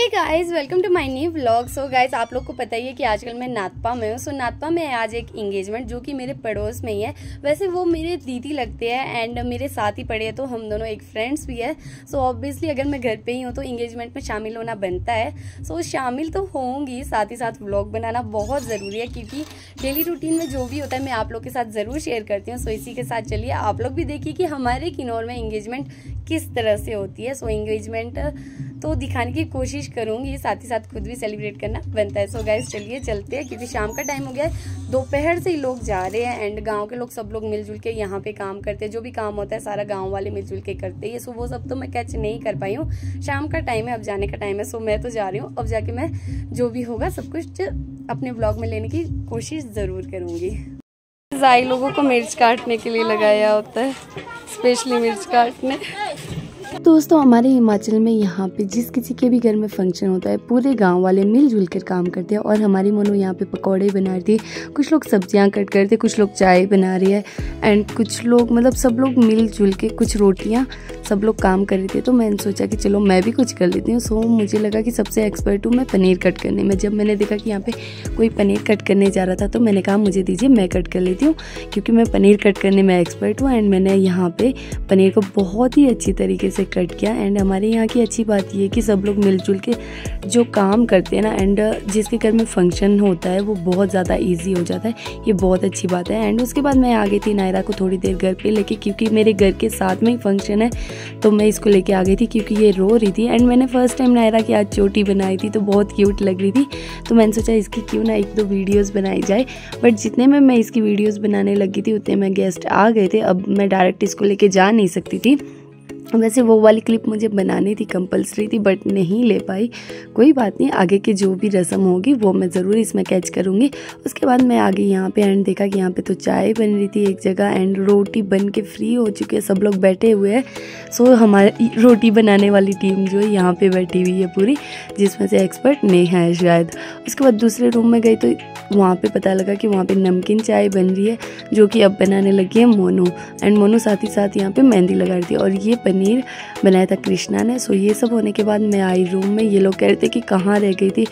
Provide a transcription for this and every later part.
Hey guys, welcome to my new vlog. So guys, आप लोग को पता ही है कि आजकल मैं नाथपा में हूँ। सो नाथपा में है आज एक इंगेजमेंट जो कि मेरे पड़ोस में ही है। वैसे वो मेरे दीदी लगते हैं एंड मेरे साथ ही पड़े हैं, तो हम दोनों एक फ्रेंड्स भी है। सो ऑब्वियसली अगर मैं घर पे ही हूँ तो इंगेजमेंट में शामिल होना बनता है। सो शामिल तो होंगी, साथ ही साथ व्लॉग बनाना बहुत ज़रूरी है क्योंकि डेली रूटीन में जो भी होता है मैं आप लोग के साथ ज़रूर शेयर करती हूँ। सो इसी के साथ चलिए आप लोग भी देखिए कि हमारे किन्नौर में इंगेजमेंट किस तरह से होती है। सो इंगेजमेंट तो दिखाने की कोशिश करूंगी, साथ ही साथ खुद भी सेलिब्रेट करना बनता है। सो गाइस चलिए चलते हैं क्योंकि शाम का टाइम हो गया है, दोपहर से ही लोग जा रहे हैं एंड गांव के लोग सब लोग मिलजुल के यहाँ पे काम करते हैं। जो भी काम होता है सारा गांव वाले मिलजुल के करते हैं। सो वो सब तो मैं कैच नहीं कर पाई हूँ, शाम का टाइम है, अब जाने का टाइम है। सो मैं तो जा रही हूँ, अब जाके मैं जो भी होगा सब कुछ अपने ब्लॉग में लेने की कोशिश ज़रूर करूँगी। जाई लोगों को मिर्च काटने के लिए लगाया होता है, स्पेशली मिर्च काटने। दोस्तों हमारे हिमाचल में यहाँ पे जिस किसी के भी घर में फंक्शन होता है पूरे गांव वाले मिलजुल कर काम करते हैं। और हमारी मोनू यहाँ पे पकौड़े बना रही थी, कुछ लोग सब्जियां कट कर रहे थे, कुछ लोग चाय बना रही है एंड कुछ लोग मतलब सब लोग मिलजुल के कुछ रोटियाँ सब लोग काम कर रहे थे। तो मैंने सोचा कि चलो मैं भी कुछ कर लेती हूँ। सो मुझे लगा कि सबसे एक्सपर्ट हूँ मैं पनीर कट करने में। जब मैंने देखा कि यहाँ पे कोई पनीर कट करने जा रहा था तो मैंने कहा मुझे दीजिए, मैं कट कर लेती हूँ क्योंकि मैं पनीर कट करने में एक्सपर्ट हूँ। एंड मैंने यहाँ पे पनीर को बहुत ही अच्छी तरीके से कट किया। एंड हमारे यहाँ की अच्छी बात ये है कि सब लोग मिलजुल के जो काम करते हैं ना एंड जिसके घर में फंक्शन होता है वो बहुत ज़्यादा ईजी हो जाता है, ये बहुत अच्छी बात है। एंड उसके बाद मैं आ गई थी नायरा को थोड़ी देर घर पे लेके क्योंकि मेरे घर के साथ में ही फंक्शन है, तो मैं इसको लेके आ गई थी क्योंकि ये रो रही थी। एंड मैंने फर्स्ट टाइम नायरा की आज चोटी बनाई थी तो बहुत क्यूट लग रही थी, तो मैंने सोचा इसकी क्यों ना एक दो वीडियोस बनाई जाए। बट जितने में मैं इसकी वीडियोस बनाने लगी थी उतने में गेस्ट आ गए थे, अब मैं डायरेक्ट इसको लेके जा नहीं सकती थी। वैसे वो वाली क्लिप मुझे बनानी थी, कंपलसरी थी, बट नहीं ले पाई। कोई बात नहीं, आगे की जो भी रस्म होगी वो मैं ज़रूर इसमें कैच करूँगी। उसके बाद मैं आ गई यहाँ पे एंड देखा कि यहाँ पे तो चाय बन रही थी एक जगह एंड रोटी बन के फ्री हो चुकी है, सब लोग बैठे हुए हैं। सो हमारी रोटी बनाने वाली टीम जो है यहाँ पे बैठी हुई है पूरी, जिसमें से एक्सपर्ट नेहा है शायद। उसके बाद दूसरे रूम में गई तो वहाँ पे पता लगा कि वहाँ पे नमकीन चाय बन रही है जो कि अब बनाने लगी है मोनू। एंड मोनू साथ ही साथ यहाँ पे मेहंदी लगा रही थी और ये पनीर बनाया था कृष्णा ने। सो ये सब होने के बाद मैं आई रूम में, ये लोग कह रहे थे कि कहाँ रह गई थी,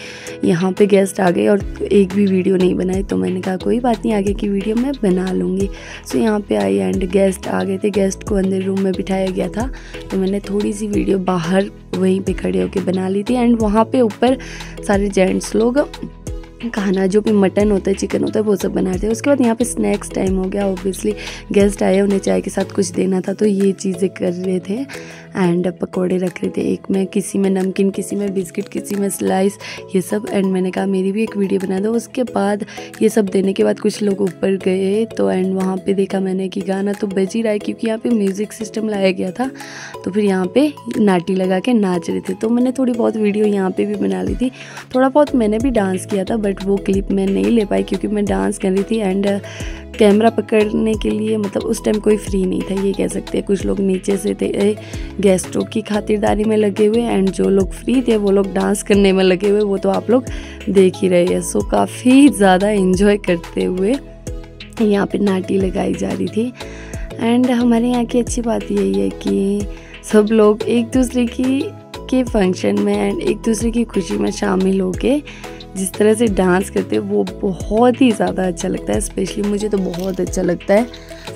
यहाँ पे गेस्ट आ गए और एक भी वीडियो नहीं बनाई। तो मैंने कहा कोई बात नहीं, आगे की वीडियो मैं बना लूँगी। सो यहाँ पे आई एंड गेस्ट आ गए थे, गेस्ट को अंदर रूम में बिठाया गया था तो मैंने थोड़ी सी वीडियो बाहर वहीं पे खड़े होकर बना ली थी। एंड वहाँ पे ऊपर सारे जेंट्स लोग खाना जो भी मटन होता है, चिकन होता है, वो सब बना रहे थे। उसके बाद यहाँ पे स्नैक्स टाइम हो गया, ऑब्वियसली गेस्ट आए, उन्हें चाय के साथ कुछ देना था तो ये चीज़ें कर रहे थे। एंड पकोड़े रख रहे थे, एक में किसी में नमकीन, किसी में बिस्किट, किसी में स्लाइस, ये सब। एंड मैंने कहा मेरी भी एक वीडियो बना दो। उसके बाद ये सब देने के बाद कुछ लोग ऊपर गए तो एंड वहाँ पे देखा मैंने कि गाना तो बज ही रहा है क्योंकि यहाँ पे म्यूज़िक सिस्टम लाया गया था। तो फिर यहाँ पे नाटी लगा के नाच रहे थे, तो मैंने थोड़ी बहुत वीडियो यहाँ पे भी बना ली थी। थोड़ा बहुत मैंने भी डांस किया था बट वो क्लिप मैं नहीं ले पाई क्योंकि मैं डांस कर रही थी एंड कैमरा पकड़ने के लिए मतलब उस टाइम कोई फ्री नहीं था, ये कह सकते हैं। कुछ लोग नीचे से थे गेस्टों की खातिरदारी में लगे हुए एंड जो लोग फ्री थे वो लोग डांस करने में लगे हुए, वो तो आप लोग देख ही रहे हैं। सो काफ़ी ज़्यादा एंजॉय करते हुए यहाँ पे नाटी लगाई जा रही थी। एंड हमारे यहाँ की अच्छी बात यही है कि सब लोग एक दूसरे के फंक्शन में एंड एक दूसरे की खुशी में शामिल होके जिस तरह से डांस करते हैं वो बहुत ही ज़्यादा अच्छा लगता है। स्पेशली मुझे तो बहुत अच्छा लगता है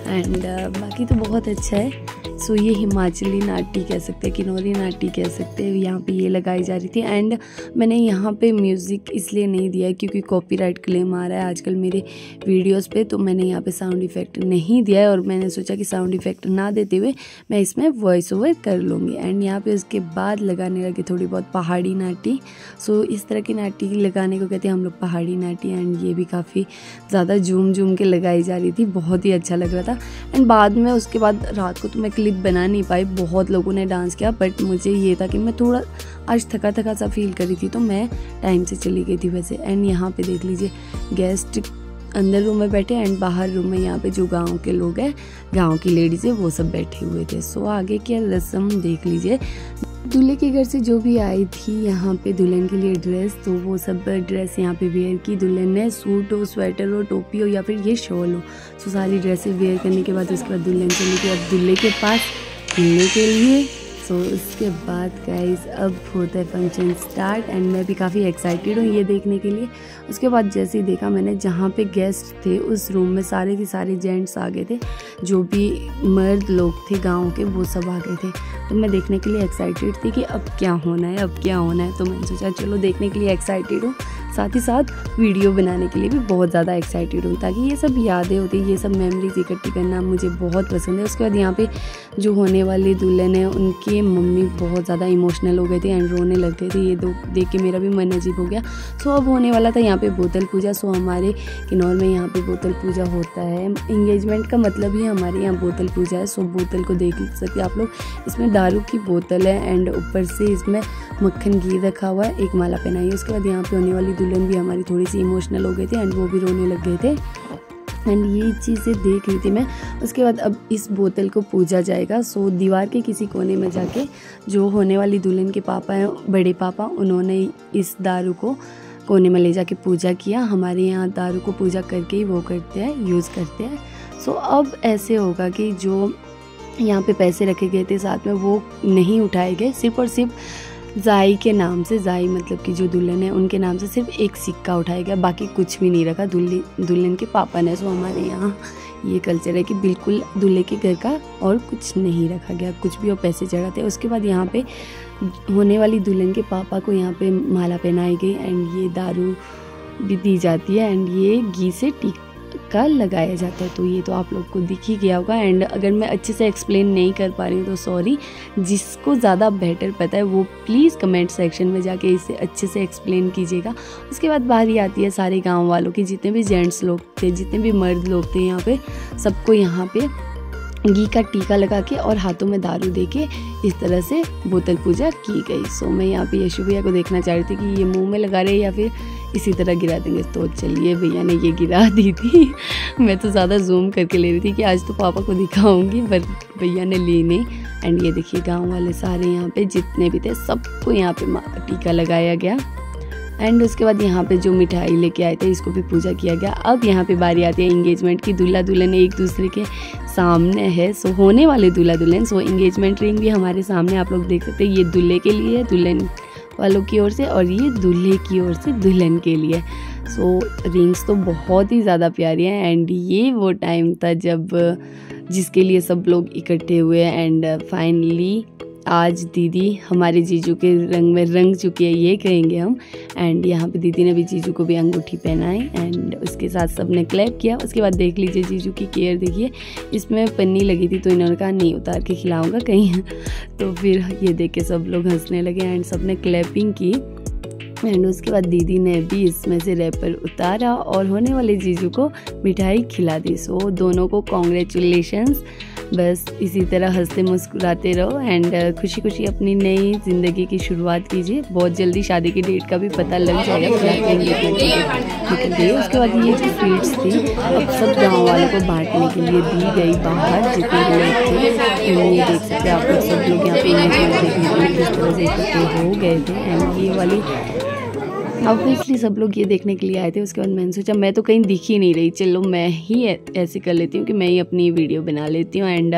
एंड बाकी तो बहुत अच्छा है। सो ये हिमाचली नाटी कह सकते हैं, किन्नौरी नाटी कह सकते हैं, यहाँ पे ये लगाई जा रही थी। एंड मैंने यहाँ पे म्यूज़िक इसलिए नहीं दिया है क्योंकि कॉपीराइट क्लेम आ रहा है आजकल मेरे वीडियोस पे, तो मैंने यहाँ पे साउंड इफ़ेक्ट नहीं दिया है और मैंने सोचा कि साउंड इफ़ेक्ट ना देते हुए मैं इसमें वॉइस ओवर कर लूँगी। एंड यहाँ पे उसके बाद लगाने लगे थोड़ी बहुत पहाड़ी नाटी। सो इस तरह की नाटी लगाने को कहते हैं हम लोग पहाड़ी नाटी। एंड ये भी काफ़ी ज़्यादा झूम के लगाई जा रही थी, बहुत ही अच्छा लग रहा था। एंड बाद में उसके बाद रात को तो मैं क्लिप बना नहीं पाई, बहुत लोगों ने डांस किया बट मुझे ये था कि मैं थोड़ा आज थका सा फील करी थी तो मैं टाइम से चली गई थी वैसे। एंड यहाँ पे देख लीजिए गेस्ट अंदर रूम में बैठे एंड बाहर रूम में यहाँ पे जो गांव के लोग हैं, गांव की लेडीज़ है, वो सब बैठे हुए थे। सो आगे की रस्म देख लीजिए। दूल्हे के घर से जो भी आई थी यहाँ पे दुल्हन के लिए ड्रेस, तो वो सब ड्रेस यहाँ पे वेयर की। दुल्हन ने सूट हो, स्वेटर हो, टोपी हो या फिर ये शॉल हो, तो सारी ड्रेसें वेयर करने के बाद उसके बाद दुल्हन चली गई अब दूल्हे के पास मिलने के लिए। सो उसके बाद गाइस अब होता है फंक्शन स्टार्ट एंड मैं भी काफ़ी एक्साइटेड हूँ ये देखने के लिए। उसके बाद जैसे ही देखा मैंने, जहाँ पे गेस्ट थे उस रूम में सारे के सारे जेंट्स आ गए थे, जो भी मर्द लोग थे गांव के वो सब आ गए थे। तो मैं देखने के लिए एक्साइटेड थी कि अब क्या होना है, अब क्या होना है। तो मैंने सोचा चलो देखने के लिए एक्साइटेड हूँ, साथ ही साथ वीडियो बनाने के लिए भी बहुत ज़्यादा एक्साइटेड हूँ, ताकि ये सब यादें होती है, ये सब मेमोरीज इकट्ठी करना मुझे बहुत पसंद है। उसके बाद यहाँ पे जो होने वाले दुल्हन है उनके मम्मी बहुत ज़्यादा इमोशनल हो गए थे एंड रोने लग गए थे। ये देख के मेरा भी मन अजीब हो गया। सो अब होने वाला था यहाँ पे बोतल पूजा। सो हमारे किन्नौर में यहाँ पे बोतल पूजा होता है। इंगेजमेंट का मतलब ही हमारे यहाँ बोतल पूजा है। सो बोतल को देख सकते आप लोग, इसमें दारू की बोतल है एंड ऊपर से इसमें मक्खन घी रखा हुआ है, एक माला पहनाई है। उसके बाद यहाँ पे होने वाली दुल्हन भी हमारी थोड़ी सी इमोशनल हो गई थी एंड वो भी रोने लग गए थे एंड ये चीज़ें देख रही थी मैं। उसके बाद अब इस बोतल को पूजा जाएगा। सो दीवार के किसी कोने में जाके जो होने वाली दुल्हन के पापा हैं, बड़े पापा, उन्होंने इस दारू को कोने में ले जाके पूजा किया। हमारे यहाँ दारू को पूजा करके ही वो करते हैं, यूज़ करते हैं। सो अब ऐसे होगा कि जो यहाँ पे पैसे रखे गए थे साथ में वो नहीं उठाए गए, सिर्फ और सिर्फ जाई के नाम से, जाई मतलब कि जो दुल्हन है उनके नाम से सिर्फ एक सिक्का उठाया गया, बाकी कुछ भी नहीं रखा दुल्हन के पापा ने। सो हमारे यहाँ ये कल्चर है कि बिल्कुल दूल्हे के घर का और कुछ नहीं रखा गया, कुछ भी वो पैसे चढ़ाते। उसके बाद यहाँ पे होने वाली दुल्हन के पापा को यहाँ पे माला पहनाई गई एंड ये दारू भी दी जाती है एंड ये घी से टीका लगाया जाता है। तो ये तो आप लोग को दिख ही गया होगा एंड अगर मैं अच्छे से एक्सप्लेन नहीं कर पा रही हूँ तो सॉरी। जिसको ज़्यादा बेटर पता है वो प्लीज़ कमेंट सेक्शन में जाके इसे अच्छे से एक्सप्लेन कीजिएगा। उसके बाद बारी आती है सारे गांव वालों की, जितने भी जेंट्स लोग थे, जितने भी मर्द लोग थे यहाँ पे, सबको यहाँ पे घी का टीका लगा के और हाथों में दारू दे के इस तरह से बोतल पूजा की गई। सो मैं यहाँ पे यशु भैया को देखना चाह रही थी कि ये मुंह में लगा रहे या फिर इसी तरह गिरा देंगे। तो चलिए भैया ने ये गिरा दी थी। मैं तो ज़्यादा जूम करके ले रही थी कि आज तो पापा को दिखाऊंगी, पर भैया ने ली नहीं। एंड ये देखिए गाँव वाले सारे यहाँ पे जितने भी थे सबको यहाँ पे टीका लगाया गया एंड उसके बाद यहाँ पे जो मिठाई लेके आए थे इसको भी पूजा किया गया। अब यहाँ पे बारी आती है इंगेजमेंट की। दूल्हा दुल्हन एक दूसरे के सामने है, सो होने वाले दूल्हा दुल्हन। सो इंगेजमेंट रिंग भी हमारे सामने आप लोग देख सकते हैं। ये दूल्हे के लिए है, दुल्हन वालों की ओर से, और ये दूल्हे की ओर से दुल्हन के लिए। सो रिंग्स तो बहुत ही ज़्यादा प्यारी हैं एंड ये वो टाइम था जब जिसके लिए सब लोग इकट्ठे हुए एंड फाइनली आज दीदी हमारे जीजू के रंग में रंग चुकी है, ये कहेंगे हम। एंड यहाँ पे दीदी ने भी जीजू को भी अंगूठी पहनाई एंड उसके साथ सबने क्लैप किया। उसके बाद देख लीजिए जीजू की केयर देखिए, इसमें पन्नी लगी थी तो इन्होंने कहा नहीं उतार के खिलाऊंगा कहीं। तो फिर ये देख के सब लोग हंसने लगे एंड सबने क्लैपिंग की एंड उसके बाद दीदी ने भी इसमें से रैपर उतारा और होने वाले जीजू को मिठाई खिला दी। सो दोनों को कॉन्ग्रेचुलेशंस। बस इसी तरह हंसते मुस्कुराते रहो एंड खुशी खुशी अपनी नई ज़िंदगी की शुरुआत कीजिए। बहुत जल्दी शादी की डेट का भी पता लग जाएगा। उसके बाद ये जो स्वीट्स थी अब सब गाँव वालों को बांटने के लिए दी गई बाहर, जितने भी लोग थे। ये देख सकते हैं आप लोग, सब लोग यहाँ पे किस तरह से इकट्ठे हो गए थे एंड ये वाली ऑब्वियसली सब लोग ये देखने के लिए आए थे। उसके बाद मैंने सोचा मैं तो कहीं दिख ही नहीं रही, चलो मैं ही ऐसे कर लेती हूँ कि मैं ही अपनी वीडियो बना लेती हूँ एंड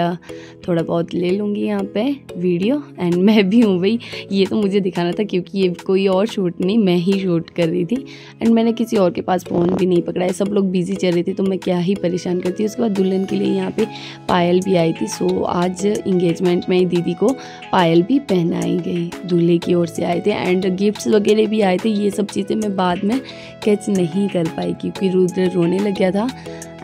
थोड़ा बहुत ले लूँगी यहाँ पे वीडियो। एंड मैं भी हूँ भाई, ये तो मुझे दिखाना था क्योंकि ये कोई और शूट नहीं, मैं ही शूट कर रही थी एंड मैंने किसी और के पास फ़ोन भी नहीं पकड़ा है। सब लोग बिजी चल रहे थे तो मैं क्या ही परेशान करती। उसके बाद दुल्हन के लिए यहाँ पे पायल भी आई थी। सो आज इंगेजमेंट में दीदी को पायल भी पहनाई गई, दूल्हे की ओर से आए थे एंड गिफ्ट्स वगैरह भी आए थे। ये सब चीज़ें मैं बाद में कैच नहीं कर पाई क्योंकि रुद्र रोने लग गया था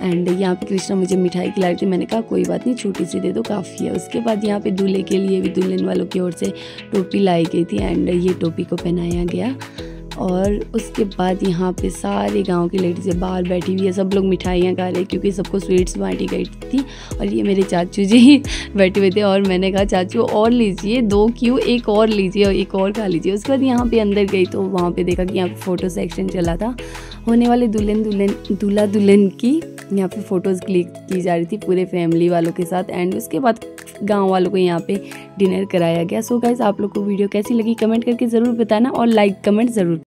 एंड यहाँ पे कृष्णा मुझे मिठाई खिला रही थी। मैंने कहा कोई बात नहीं, छोटी सी दे दो काफ़ी है। उसके बाद यहाँ पे दूल्हे के लिए भी दुल्हन वालों की ओर से टोपी लाई गई थी एंड ये टोपी को पहनाया गया। और उसके बाद यहाँ पे सारे गांव की लेडीज़ें बाहर बैठी हुई है, सब लोग मिठाइयाँ खा रहे क्योंकि सबको स्वीट्स बांटी गई थी। और ये मेरे चाचू जी बैठे हुए थे और मैंने कहा चाचू और लीजिए, 2 क्यों, एक और लीजिए और एक और खा लीजिए। उसके बाद यहाँ पे अंदर गई तो वहाँ पे देखा कि यहाँ पे फ़ोटो सेक्शन चला था। होने वाले दूल्हा दुल्हन की यहाँ पे फ़ोटोज़ क्लिक की जा रही थी पूरे फैमिली वालों के साथ एंड उसके बाद गांव वालों को यहाँ पे डिनर कराया गया। सो गाइस आप लोग को वीडियो कैसी लगी कमेंट करके ज़रूर बताना और लाइक कमेंट ज़रूर